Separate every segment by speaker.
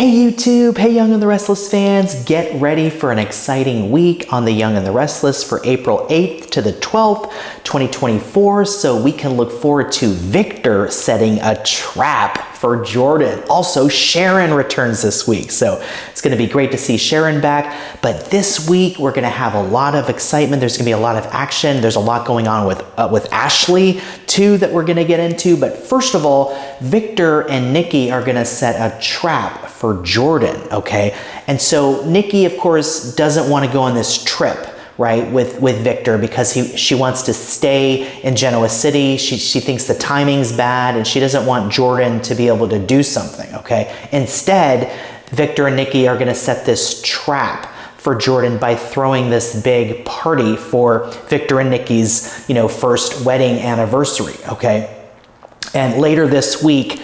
Speaker 1: Hey YouTube, hey Young and the Restless fans, get ready for an exciting week on the Young and the Restless for April 8th to the 12th, 2024, so we can look forward to Victor setting a trap for Jordan. Also, Sharon returns this week, so it's going to be great to see Sharon back. But this week, we're going to have a lot of excitement. There's going to be a lot of action. There's a lot going on with Ashley, too, that we're going to get into. But first of all, Victor and Nikki are going to set a trap for Jordan, okay? And so Nikki, of course, doesn't want to go on this trip, right, with Victor because she wants to stay in Genoa City. She thinks the timing's bad and she doesn't want Jordan to be able to do something, okay? Instead, Victor and Nikki are gonna set this trap for Jordan by throwing this big party for Victor and Nikki's, first wedding anniversary, okay? And later this week,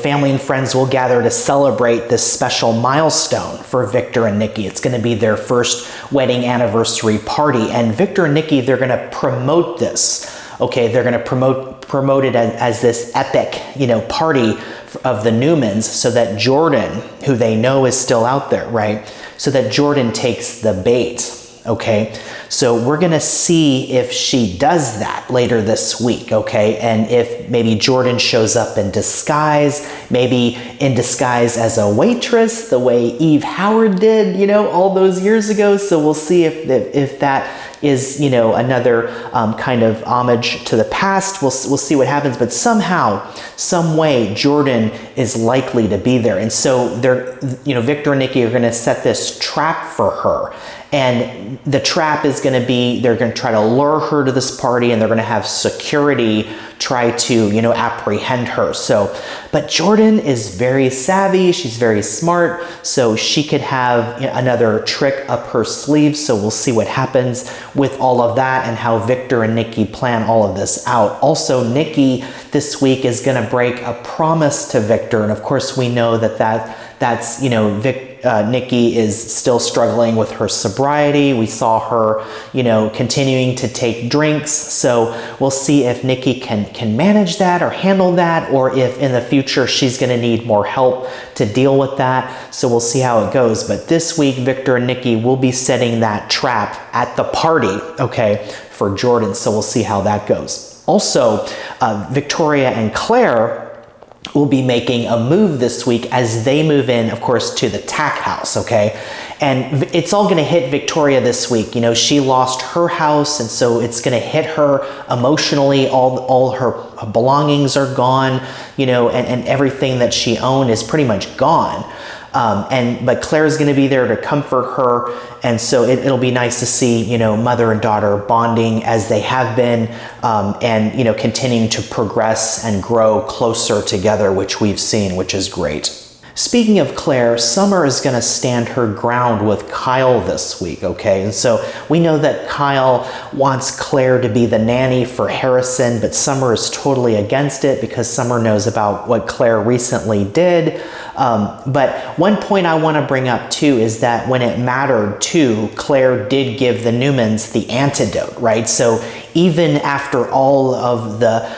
Speaker 1: family and friends will gather to celebrate this special milestone for Victor and Nikki. It's going to be their first wedding anniversary party. And Victor and Nikki, they're going to promote this. Okay, they're going to promote it as this epic, party of the Newmans so that Jordan, who they know is still out there, right? So that Jordan takes the bait. Okay, so we're gonna see if she does that later this week, okay? And if maybe Jordan shows up in disguise, maybe in disguise as a waitress, the way Eve Howard did, all those years ago. So we'll see if that is, another kind of homage to the past. We'll see what happens, but somehow, some way, Jordan is likely to be there. And so Victor and Nikki are gonna set this trap for her. And the trap is going to be, they're going to try to lure her to this party and they're going to have security try to, apprehend her. But Jordan is very savvy. She's very smart. So she could have another trick up her sleeve. So we'll see what happens with all of that and how Victor and Nikki plan all of this out. Also, Nikki this week is going to break a promise to Victor. And of course, we know that's Nikki is still struggling with her sobriety. We saw her, continuing to take drinks. So we'll see if Nikki can manage that or handle that, or if in the future she's going to need more help to deal with that. So we'll see how it goes. But this week, Victor and Nikki will be setting that trap at the party, okay, for Jordan. So we'll see how that goes. Also, Victoria and Claire will be making a move this week as they move in, of course, to the Tack house, okay? And it's all gonna hit Victoria this week. She lost her house, and so it's gonna hit her emotionally. All her belongings are gone, and everything that she owned is pretty much gone. But Claire's going to be there to comfort her, and so it'll be nice to see mother and daughter bonding as they have been, and continuing to progress and grow closer together, which we've seen, which is great. Speaking of Claire, Summer is going to stand her ground with Kyle this week, okay? And so we know that Kyle wants Claire to be the nanny for Harrison, but Summer is totally against it because Summer knows about what Claire recently did. But one point I want to bring up too is that when it mattered too, Claire did give the Newmans the antidote, right? So even after all of the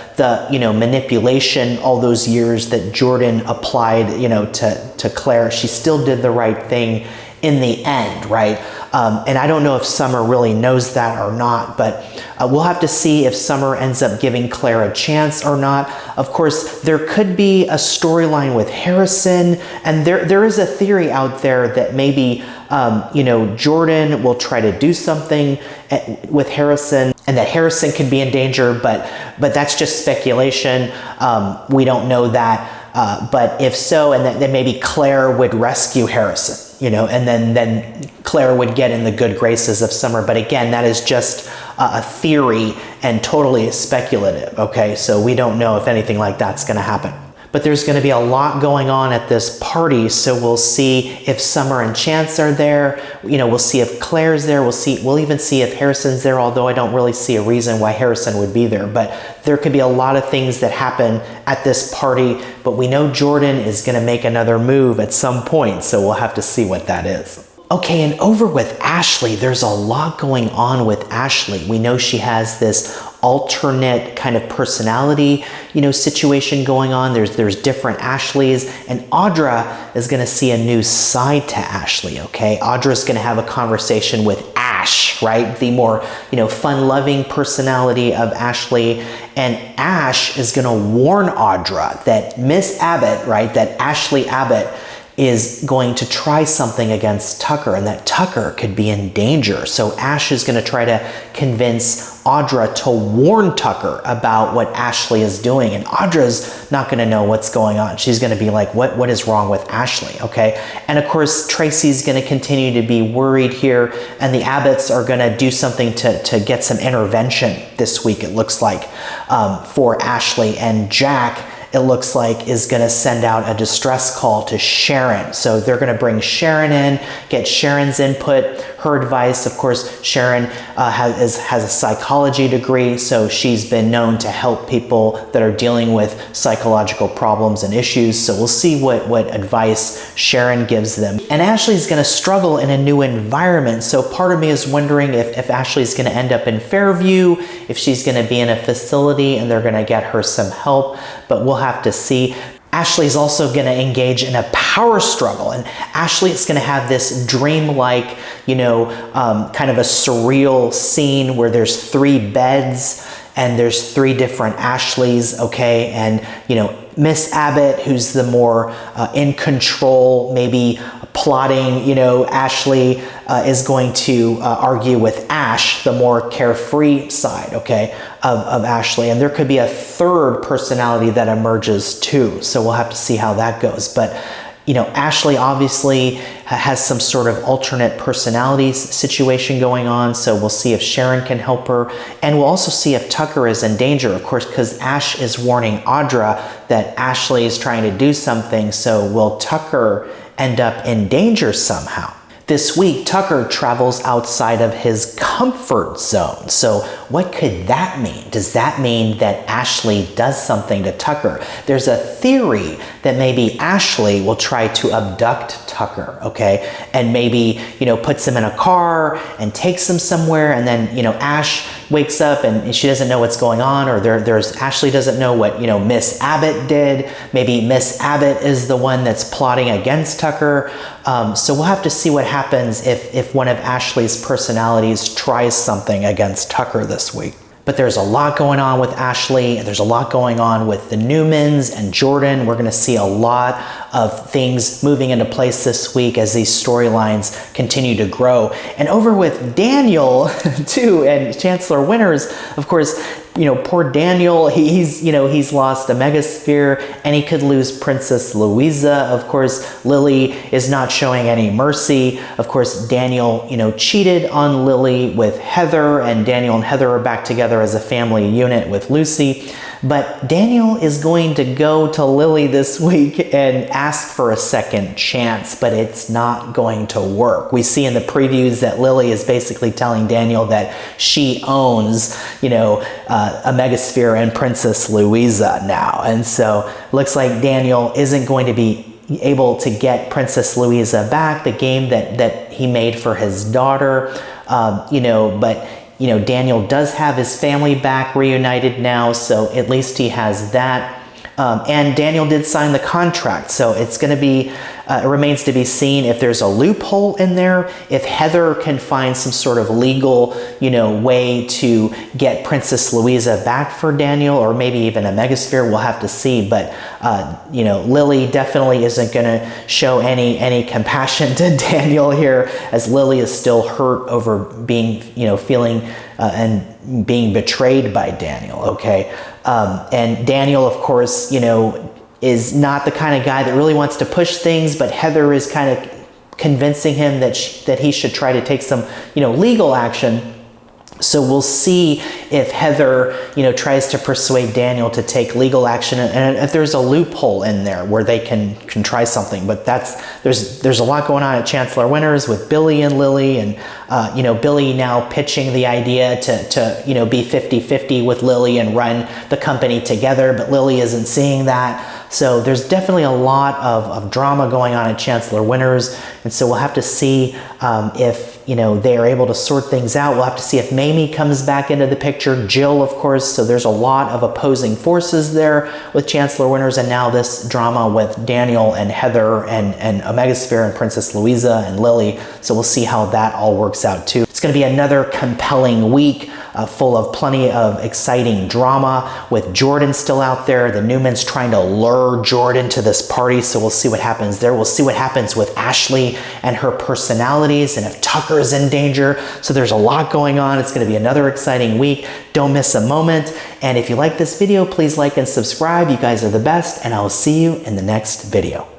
Speaker 1: manipulation, all those years that Jordan applied, to Claire, she still did the right thing in the end, right? And I don't know if Summer really knows that or not, but we'll have to see if Summer ends up giving Claire a chance or not. Of course, there could be a storyline with Harrison, and there is a theory out there that maybe, Jordan will try to do something with Harrison, and that Harrison could be in danger, but that's just speculation. We don't know that. But if so, and then maybe Claire would rescue Harrison, and then Claire would get in the good graces of Summer. But again, that is just a theory and totally speculative, okay? So we don't know if anything like that's going to happen. But there's going to be a lot going on at this party, so we'll see if Summer and Chance are there. We'll see if Claire's there. We'll even see if Harrison's there, although I don't really see a reason why Harrison would be there. But there could be a lot of things that happen at this party, but we know Jordan is going to make another move at some point, so we'll have to see what that is. Okay, and over with Ashley, there's a lot going on with Ashley. We know she has this alternate kind of personality, situation going on. There's different Ashleys, and Audra is going to see a new side to Ashley, okay? Audra's going to have a conversation with Ash, right? The more, fun-loving personality of Ashley, and Ash is going to warn Audra that Miss Abbott, right, that Ashley Abbott is going to try something against Tucker, and that Tucker could be in danger. So Ash is going to try to convince Audra to warn Tucker about what Ashley is doing, and Audra's not going to know what's going on. She's going to be like, what is wrong with Ashley, okay? And of course, Tracy's going to continue to be worried here, and the Abbotts are going to do something to get some intervention this week, it looks like, for Ashley. And Jack, it looks like, is going to send out a distress call to Sharon. So they're going to bring Sharon in, get Sharon's input, her advice. Of course, Sharon has a psychology degree, so she's been known to help people that are dealing with psychological problems and issues. So we'll see what advice Sharon gives them. And Ashley's going to struggle in a new environment. So part of me is wondering if Ashley's going to end up in Fairview, if she's going to be in a facility and they're going to get her some help, but we'll have to see. Ashley's also going to engage in a power struggle, and Ashley is going to have this dream-like, kind of a surreal scene where there's 3 beds and there's 3 different Ashleys, okay? And, Miss Abbott, who's the more in control, maybe plotting, Ashley is going to argue with Ash, the more carefree side, okay, of Ashley. And there could be a 3rd personality that emerges too. So we'll have to see how that goes. But, Ashley obviously has some sort of alternate personalities situation going on. So we'll see if Sharon can help her. And we'll also see if Tucker is in danger, of course, because Ash is warning Audra that Ashley is trying to do something. So will Tucker end up in danger somehow? This week, Tucker travels outside of his comfort zone. So what could that mean? Does that mean that Ashley does something to Tucker? There's a theory that maybe Ashley will try to abduct Tucker, okay? And maybe, puts him in a car and takes him somewhere, and then, Ash wakes up and she doesn't know what's going on, or Ashley doesn't know what, Miss Abbott did. Maybe Miss Abbott is the one that's plotting against Tucker. So we'll have to see what happens if one of Ashley's personalities tries something against Tucker this week. But there's a lot going on with Ashley, and there's a lot going on with the Newmans and Jordan. We're going to see a lot of things moving into place this week as these storylines continue to grow. And over with Daniel, too, and Chancellor Winters, of course, poor Daniel, he's lost a megasphere, and he could lose Princess Louisa. Of course, Lily is not showing any mercy. Of course, Daniel, cheated on Lily with Heather, and Daniel and Heather are back together as a family unit with Lucy. But Daniel is going to go to Lily this week and ask for a second chance, but it's not going to work. We see in the previews that Lily is basically telling Daniel that she owns, a megasphere and Princess Louisa now. And so it looks like Daniel isn't going to be able to get Princess Louisa back, the game that he made for his daughter, but Daniel does have his family back reunited now, so at least he has that. And Daniel did sign the contract, so it's going to be, it remains to be seen if there's a loophole in there, if Heather can find some sort of legal, way to get Princess Louisa back for Daniel, or maybe even a megasphere. We'll have to see. But, Lily definitely isn't going to show any compassion to Daniel here, as Lily is still hurt over being, feeling and being betrayed by Daniel, okay? And Daniel, of course, is not the kind of guy that really wants to push things, but Heather is kind of convincing him that he should try to take some, legal action. So we'll see if Heather, tries to persuade Daniel to take legal action, and if there's a loophole in there where they can try something. But there's a lot going on at Chancellor Winters with Billy and Lily, and Billy now pitching the idea to be 50-50 with Lily and run the company together, but Lily isn't seeing that. So there's definitely a lot of drama going on at Chancellor Winners, and so we'll have to see if they are able to sort things out. We'll have to see if Mamie comes back into the picture, Jill, of course. So there's a lot of opposing forces there with Chancellor Winners, and now this drama with Daniel and Heather and Omegasphere and Princess Louisa and Lily. So we'll see how that all works out too. It's going to be another compelling week, full of plenty of exciting drama with Jordan still out there. The Newmans trying to lure Jordan to this party, so we'll see what happens there. We'll see what happens with Ashley and her personalities, and if Tucker is in danger. So there's a lot going on. It's going to be another exciting week. Don't miss a moment. And if you like this video, please like and subscribe. You guys are the best, and I will see you in the next video.